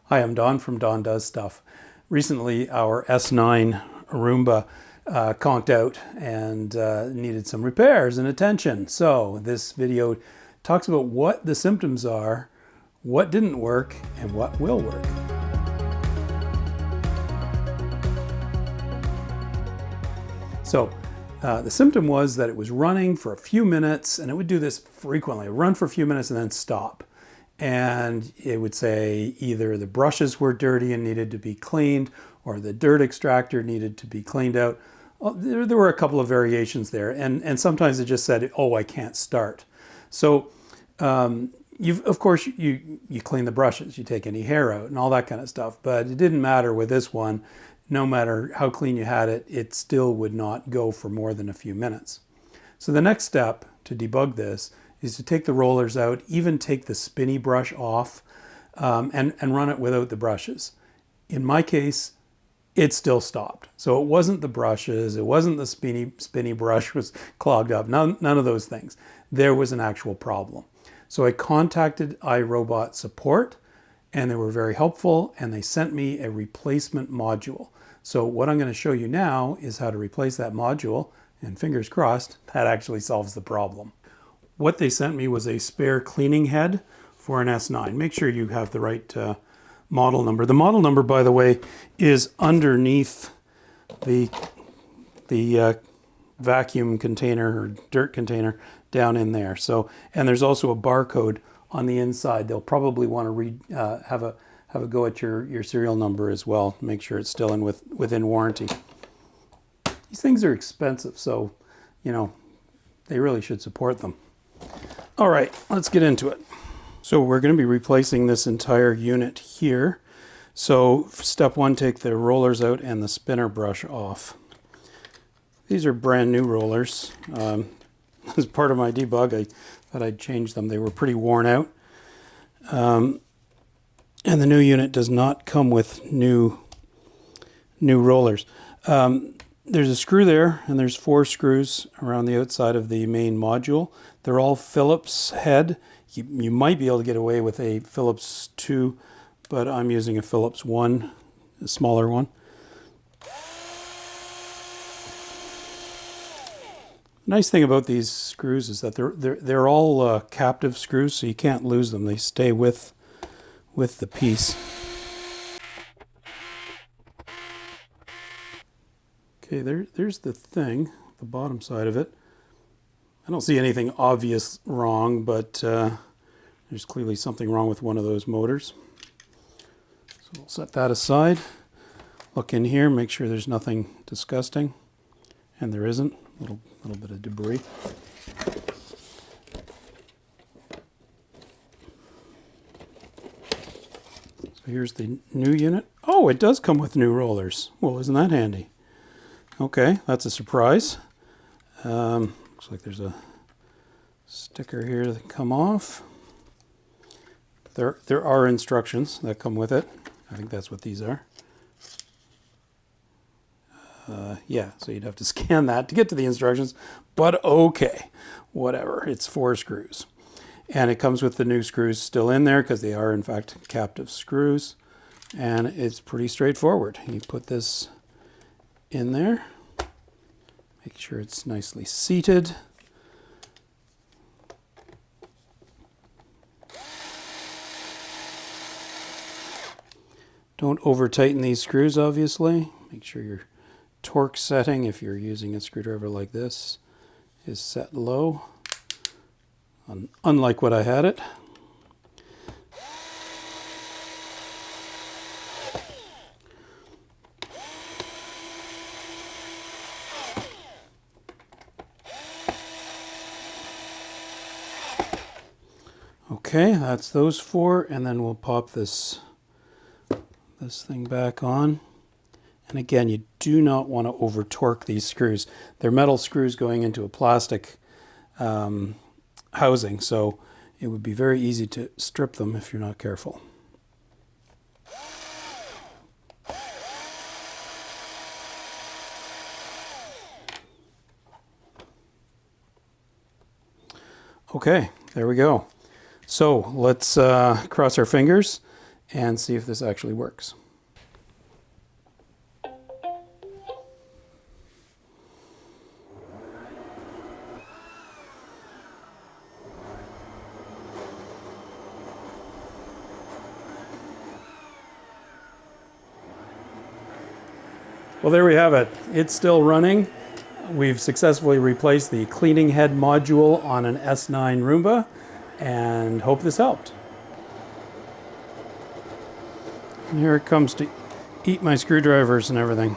Hi, I'm Don from Don Does Stuff. Recently, our S9 Roomba conked out and needed some repairs and attention. So this video talks about what the symptoms are, what didn't work, and what will work. So the symptom was that it was running for a few minutes, and it would do this frequently. It would run for a few minutes and then stop. And it would say either the brushes were dirty and needed to be cleaned, or the dirt extractor needed to be cleaned out. There were a couple of variations there, and sometimes it just said, oh, I can't start. So of course you clean the brushes, you take any hair out and all that kind of stuff, but it didn't matter with this one. No matter how clean you had it, it still would not go for more than a few minutes. So the next step to debug this is to take the rollers out, even take the spinny brush off, and run it without the brushes. In my case, it still stopped. So it wasn't the brushes, it wasn't the spinny brush was clogged up, none of those things. There was an actual problem. So I contacted iRobot support, and they were very helpful, and they sent me a replacement module. So what I'm going to show you now is how to replace that module, and fingers crossed, that actually solves the problem. What they sent me was a spare cleaning head for an S9. Make sure you have the right model number. The model number, by the way, is underneath the vacuum container or dirt container down in there. So, and there's also a barcode on the inside. They'll probably want to have a go at your serial number as well. Make sure it's still within warranty. These things are expensive, so you know they really should support them. All right, let's get into it. So we're going to be replacing this entire unit here. So step one, take the rollers out and the spinner brush off. These are brand new rollers. As part of my debug, I thought I'd change them. They were pretty worn out. And the new unit does not come with new rollers. There's a screw there, and there's 4 screws around the outside of the main module. They're all Phillips head. You might be able to get away with a Phillips 2, but I'm using a Phillips 1, a smaller one. Nice thing about these screws is that they're all captive screws, so you can't lose them. They stay with the piece. Okay, there's the thing, the bottom side of it. I don't see anything obvious wrong, but there's clearly something wrong with one of those motors. So we'll set that aside. Look in here, make sure there's nothing disgusting, and there isn't. A little bit of debris. So here's the new unit. Oh, it does come with new rollers. Well, isn't that handy? Okay, that's a surprise. Looks like there's a sticker here that come off. There are instructions that come with it. I think that's what these are. Yeah, so you'd have to scan that to get to the instructions, but okay, whatever. It's 4 screws. And it comes with the new screws still in there because they are, in fact, captive screws. And it's pretty straightforward. You put this in there. Make sure it's nicely seated. Don't over tighten these screws, obviously. Make sure your torque setting, if you're using a screwdriver like this, is set low, unlike what I had it. Okay, that's those 4, and then we'll pop this thing back on. And again, you do not want to over torque these screws. They're metal screws going into a plastic housing, so it would be very easy to strip them if you're not careful. Okay, there we go. So let's cross our fingers and see if this actually works. Well, there we have it. It's still running. We've successfully replaced the cleaning head module on an S9 Roomba, and hope this helped. And here it comes to eat my screwdrivers and everything.